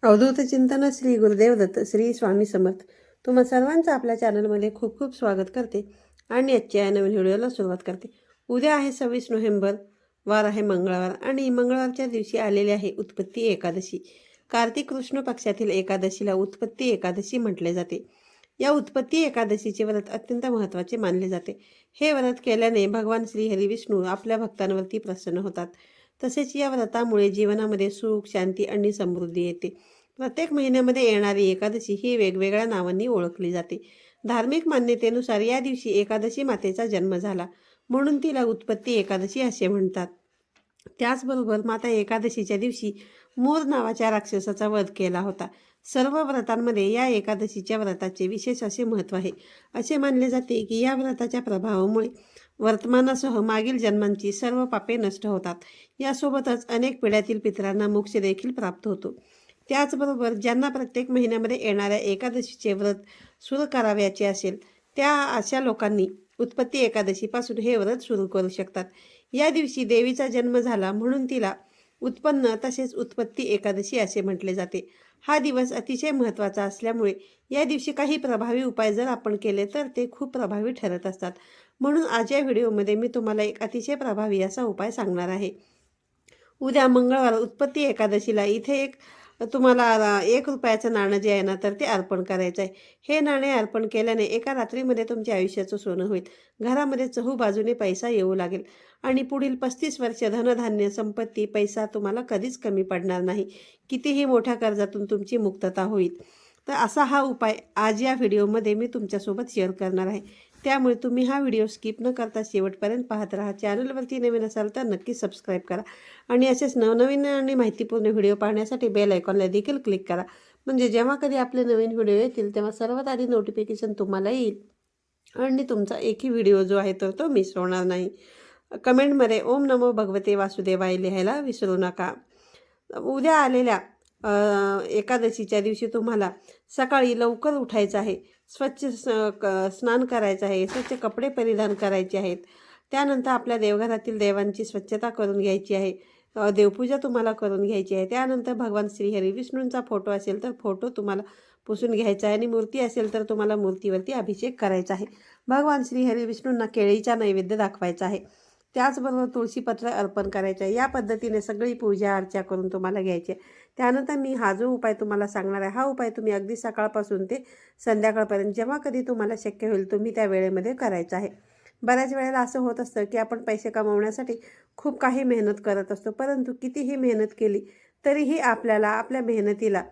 अवधूत चिंतन श्री गुरुदेव दत्त श्री स्वामी समर्थ. तुम्हा सर्वांचं आपल्या चॅनलमध्ये खूप खूप स्वागत करते आणि आजच्या या नवीन व्हिडिओला सुरुवात करते. उद्या आहे 26 नोव्हेंबर, वार आहे मंगळवार आणि मंगळवारच्या दिवशी आलेली आहे उत्पत्ती एकादशी. कार्तिक कृष्ण पक्षातील एकादशीला उत्पत्ती एकादशी म्हटले जाते. या उत्पत्ती एकादशीचे व्रत अत्यंत महत्त्वाचे मानले जाते. हे व्रत केल्याने भगवान श्री हरी विष्णू आपल्या भक्तांवरती प्रसन्न होतात. तसेच या व्रतामुळे जीवनामध्ये सुख, शांती आणि समृद्धी येते. प्रत्येक महिन्यामध्ये येणारी एकादशी ही वेगवेगळ्या नावांनी ओळखली जाते. धार्मिक मान्यतेनुसार या दिवशी एकादशी मातेचा जन्म झाला, म्हणून तिला उत्पत्ती एकादशी असे म्हणतात. त्याचबरोबर माता एकादशीच्या दिवशी मूर नावाच्या राक्षसाचा वध केला होता. सर्व व्रतांमध्ये या एकादशीच्या व्रताचे विशेष असे महत्त्व आहे. असे मानले जाते की या व्रताच्या प्रभावामुळे वर्तमानासह मागील जन्मांची सर्व पापे नष्ट होतात. यासोबतच अनेक पिढ्यातील पितरांना मोक्ष देखील प्राप्त होतो. त्याचबरोबर ज्यांना प्रत्येक महिन्यामध्ये येणाऱ्या एकादशीचे व्रत सुरू करावयाचे असेल, त्या अशा लोकांनी उत्पत्ती एकादशीपासून हे व्रत सुरू करू शकतात. या दिवशी देवीचा जन्म झाला म्हणून तिला उत्पन्न तसेच उत्पत्ती एकादशी असे म्हटले जाते. हा दिवस अतिशय महत्त्वाचा असल्यामुळे या दिवशी काही प्रभावी उपाय जर आपण केले तर ते खूप प्रभावी ठरत असतात. म्हणून आज या व्हिडिओमध्ये मी तुम्हाला एक अतिशय प्रभावी असा उपाय सांगणार आहे. उद्या मंगळवार उत्पत्ती एकादशीला इथे तुम्हाला 1 रुपयाचं नाणं जे आहे ना, तर ते अर्पण करायचं आहे. हे नाणे अर्पण केल्याने एका रात्रीमध्ये तुमच्या आयुष्याचं सोनं होईल. घरामध्ये चहूबाजूने पैसा येऊ लागेल आणि पुढील 35 वर्ष धनधान्य, संपत्ती, पैसा तुम्हाला कधीच कमी पडणार नाही. कितीही मोठ्या कर्जातून तुमची मुक्तता होईल. तर असा हा उपाय आज या व्हिडिओमध्ये मी तुमच्यासोबत शेअर करणार आहे. त्यामुळे तुम्ही हा व्हिडिओ स्किप न करता शेवटपर्यंत पाहत राहा. चॅनलवरती नवीन असाल तर नक्की सबस्क्राईब करा आणि असेच नवनवीन आणि माहितीपूर्ण व्हिडिओ पाहण्यासाठी बेल आयकॉनला देखील क्लिक करा. म्हणजे जेव्हा कधी आपले नवीन व्हिडिओ येतील तेव्हा सर्वात आधी नोटिफिकेशन तुम्हाला येईल आणि तुमचा एकही व्हिडिओ जो आहे तर तो मिस होणार नाही. कमेंटमध्ये ओम नमो भगवते वासुदेवाय लिहायला विसरू नका. उद्या आलेल्या एकादशीच्या दिवशी तुम्हाला सकाळी लवकर उठायचं आहे. स्वच्छ स्नान करायचं आहे. स्वच्छ कपडे परिधान करायचे आहेत. त्यानंतर आपल्या देवघरातील देवांची स्वच्छता करून घ्यायची आहे. देवपूजा तुम्हाला करून घ्यायची आहे. त्यानंतर भगवान श्रीहरी विष्णूंचा फोटो असेल तर फोटो तुम्हाला पुसून घ्यायचा आहे आणि मूर्ती असेल तर तुम्हाला मूर्तीवरती अभिषेक करायचा आहे. भगवान श्रीहरी विष्णूंना केळीचा नैवेद्य दाखवायचा आहे. त्याचबरोबर तुळशीपत्र अर्पण करायचं आहे. या पद्धतीने सगळी पूजा अर्चा करून तुम्हाला घ्यायची आहे. त्यानंतर मी हा जो उपाय तुम्हाला सांगणार आहे, हा उपाय तुम्ही अगदी सकाळपासून ते संध्याकाळपर्यंत जेव्हा कधी तुम्हाला शक्य होईल तुम्ही त्या वेळेमध्ये करायचं आहे. बऱ्याच वेळेला असं होत असतं की आपण पैसे कमवण्यासाठी खूप काही मेहनत करत असतो, परंतु कितीही मेहनत केली तरीही आपल्याला आपल्या मेहनतीला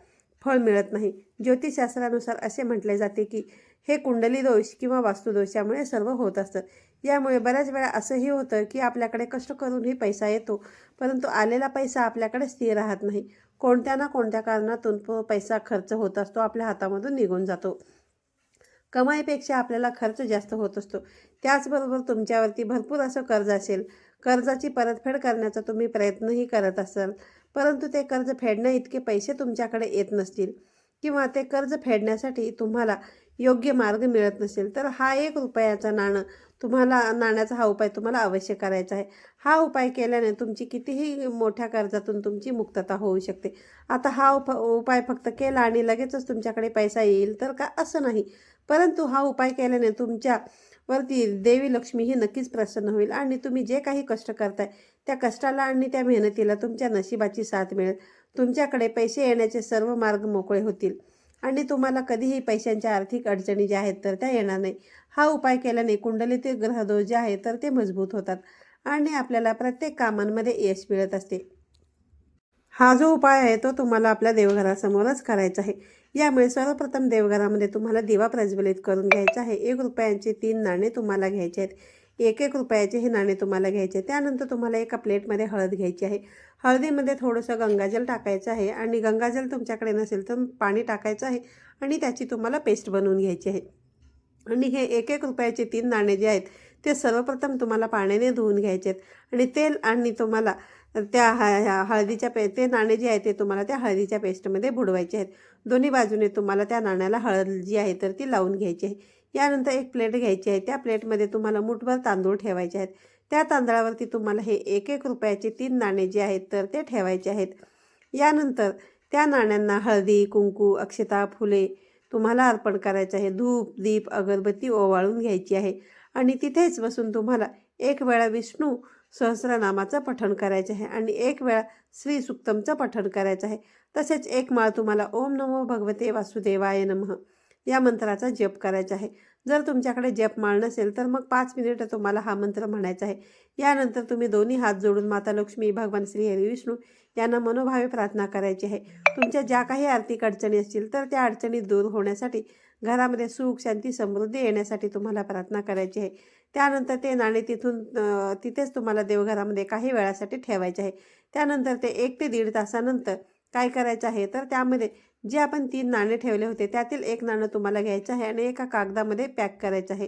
फळ मिळत नाही. ज्योतिषशास्त्रानुसार असे म्हटले जाते की हे कुंडली दोष किंवा वास्तुदोषामुळे सर्व होत असतं. यामुळे बऱ्याच वेळा असंही होतं की आपल्याकडे कष्ट करूनही पैसा येतो, परंतु आलेला पैसा आपल्याकडे स्थिर राहत नाही. कोणत्या ना कोणत्या कारणातून तो पैसा खर्च होत असतो, आपल्या हातामधून निघून जातो. कमाईपेक्षा आपल्याला खर्च जास्त होत असतो. त्याचबरोबर तुमच्यावरती भरपूर असं कर्ज असेल, कर्जाची परतफेड करण्याचा तुम्ही प्रयत्नही करत असाल, परंतु ते कर्ज फेडण्या इतके पैसे तुमच्याकडे येत नसतील किंवा ते कर्ज फेडण्यासाठी तुम्हाला योग्य मार्ग मिळत नसेल, तर हा 1 रुपयाचा नाण्याचा हा उपाय तुम्हाला अवश्य करायचा आहे. हा उपाय केल्याने तुमची कितीही मोठ्या कर्जातून तुमची मुक्तता होऊ शकते. आता हा उपाय फक्त केला आणि लगेचच तुमच्याकडे पैसा येईल तर का, असं नाही. परंतु हा उपाय केल्याने तुमच्यावरती देवी लक्ष्मी ही नक्कीच प्रसन्न होईल आणि तुम्ही जे काही कष्ट करताय त्या कष्टाला आणि त्या मेहनतीला तुमच्या नशिबाची साथ मिळेल. तुमच्याकडे पैसे येण्याचे सर्व मार्ग मोकळे होतील आणि तुम्हाला कधीही पैशांच्या आर्थिक अडचणी ज्या आहेत तर त्या येणार नाही. हा उपाय केल्याने कुंडलीतील ग्रहदोष जे आहे तर ते मजबूत होतात आणि आपल्याला प्रत्येक कामांमध्ये यश मिळत असते. हा जो उपाय आहे तो तुम्हाला आपल्या देवघरासमोरच करायचा आहे. यामुळे सर्वप्रथम देवघरामध्ये तुम्हाला दिवा प्रज्वलित करून घ्यायचा आहे. 1 रुपयांचे 3 नाणे तुम्हाला घ्यायचे आहेत. 1 रुपयाचे हे नाणे तुम्हाला घ्यायचे आहे. त्यानंतर तुम्हाला एका प्लेटमध्ये हळद घ्यायची आहे. हळदीमध्ये थोडंसं गंगाजल टाकायचं आहे आणि गंगाजल तुमच्याकडे नसेल तर पाणी टाकायचं आहे आणि त्याची तुम्हाला पेस्ट बनवून घ्यायची आहे. आणि हे 1 रुपयाचे 3 नाणे जे आहेत ते सर्वप्रथम तुम्हाला पाण्याने धुवून घ्यायचे आहेत आणि तेल आणि तुम्हाला त्या हळदीच्या ते नाणे जे आहे ते तुम्हाला त्या हळदीच्या पेस्टमध्ये बुडवायचे आहेत. दोन्ही बाजूने तुम्हाला त्या नाण्याला हळद जी आहे तर ती लावून घ्यायची आहे. यानंतर एक प्लेट घ्यायची आहे. त्या प्लेटमध्ये तुम्हाला मुठभर तांदूळ ठेवायचे आहेत. त्या तांदळावरती तुम्हाला हे 1 रुपयाचे 3 नाणे जे आहेत तर ते ठेवायचे आहेत. यानंतर त्या नाण्यांना हळदी, कुंकू, अक्षता, फुले तुम्हाला अर्पण करायचं आहे. धूप, दीप, अगरबत्ती ओवाळून घ्यायची आहे आणि तिथेच बसून तुम्हाला एक वेळा विष्णू सहस्रनामाचं पठण करायचं आहे आणि एक वेळा श्री सुक्तमचं पठण करायचं आहे. तसेच एक माळ तुम्हाला ओम नमो भगवते वासुदेवाय नमः या मंत्राचा जप करायचा आहे. जर तुमच्याकडे जपमाळ नसेल तर मग 5 मिनिटं तुम्हाला हा मंत्र म्हणायचा आहे. यानंतर तुम्ही दोन्ही हात जोडून माता लक्ष्मी, भगवान श्री हरी विष्णू यांना मनोभावे प्रार्थना करायची आहे. तुमच्या ज्या काही आर्थिक अडचणी असतील तर त्या अडचणी दूर होण्यासाठी, घरामध्ये सुख, शांती, समृद्धी येण्यासाठी तुम्हाला प्रार्थना करायची आहे. त्यानंतर ते नाणे तिथेच तुम्हाला देवघरामध्ये काही वेळासाठी ठेवायचे आहे. त्यानंतर ते 1 ते 1.5 तासानंतर काय करायचं आहे तर त्यामध्ये जे आपण 3 नाणे ठेवले होते त्यातील एक नाणं तुम्हाला घ्यायचं आहे आणि एका कागदामध्ये पॅक करायचं आहे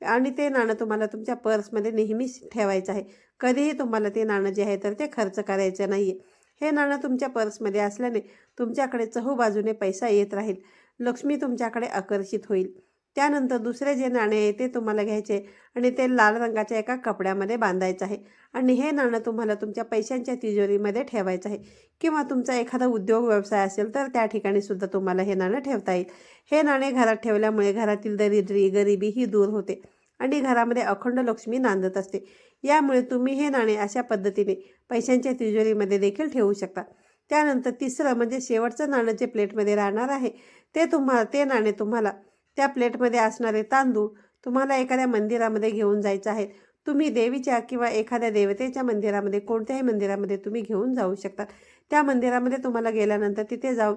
आणि ते नाणं तुम्हाला तुमच्या पर्समध्ये नेहमीच ठेवायचं आहे. कधीही तुम्हाला ते नाणं जे आहे तर ते खर्च करायचं नाही आहे. हे नाणं तुमच्या पर्समध्ये असल्याने तुमच्याकडे चहूबाजूने पैसा येत राहील, लक्ष्मी तुमच्याकडे आकर्षित होईल. त्यानंतर दुसरे जे नाणे आहे ते तुम्हाला घ्यायचे आणि ते लाल रंगाच्या एका कपड्यामध्ये बांधायचं आहे आणि हे नाणं तुम्हाला तुमच्या पैशांच्या तिजोरीमध्ये ठेवायचं आहे किंवा तुमचा एखादा उद्योग व्यवसाय असेल तर त्या ठिकाणी सुद्धा तुम्हाला हे नाणं ठेवता येईल. हे नाणे घरात ठेवल्यामुळे घरातील दरिद्री, गरिबी ही दूर होते आणि घरामध्ये अखंड लक्ष्मी नांदत असते. यामुळे तुम्ही हे नाणे अशा पद्धतीने पैशांच्या तिजोरीमध्ये देखील ठेवू शकता. त्यानंतर तिसरं म्हणजे शेवटचं नाणं जे प्लेटमध्ये राहणार आहे ते नाणे तुम्हाला त्या प्लेटमध्ये असणारे तांदूळ तुम्हाला एखाद्या मंदिरामध्ये घेऊन जायचं आहे. तुम्ही देवीच्या किंवा एखाद्या देवतेच्या मंदिरामध्ये, कोणत्याही मंदिरामध्ये तुम्ही घेऊन जाऊ शकता. त्या मंदिरामध्ये तुम्हाला गेल्यानंतर तिथे जाऊन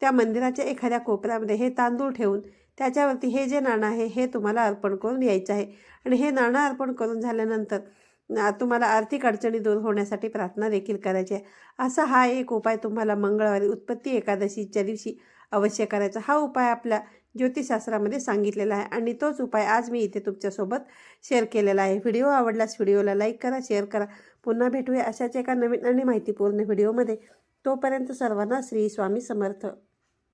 त्या मंदिराच्या एखाद्या कोपऱ्यामध्ये हे तांदूळ ठेवून त्याच्यावरती हे जे नाणं आहे हे तुम्हाला अर्पण करून यायचं आहे आणि हे नाणं अर्पण करून झाल्यानंतर तुम्हाला आर्थिक अडचणी दूर होण्यासाठी प्रार्थना देखील करायची आहे. असा हा एक उपाय तुम्हाला मंगळवारी उत्पत्ती एकादशीच्या दिवशी अवश्य करायचा. हा उपाय आपल्या ज्योतिषशास्त्रामध्ये सांगितलेला आहे आणि तोच उपाय आज मी इथे तुमच्यासोबत शेअर केलेला आहे. व्हिडिओ आवडल्यास व्हिडिओला लाईक करा, शेअर करा. पुन्हा भेटूया अशाच एका नवीन आणि माहितीपूर्ण व्हिडिओमध्ये. तोपर्यंत सर्वांना श्री स्वामी समर्थ.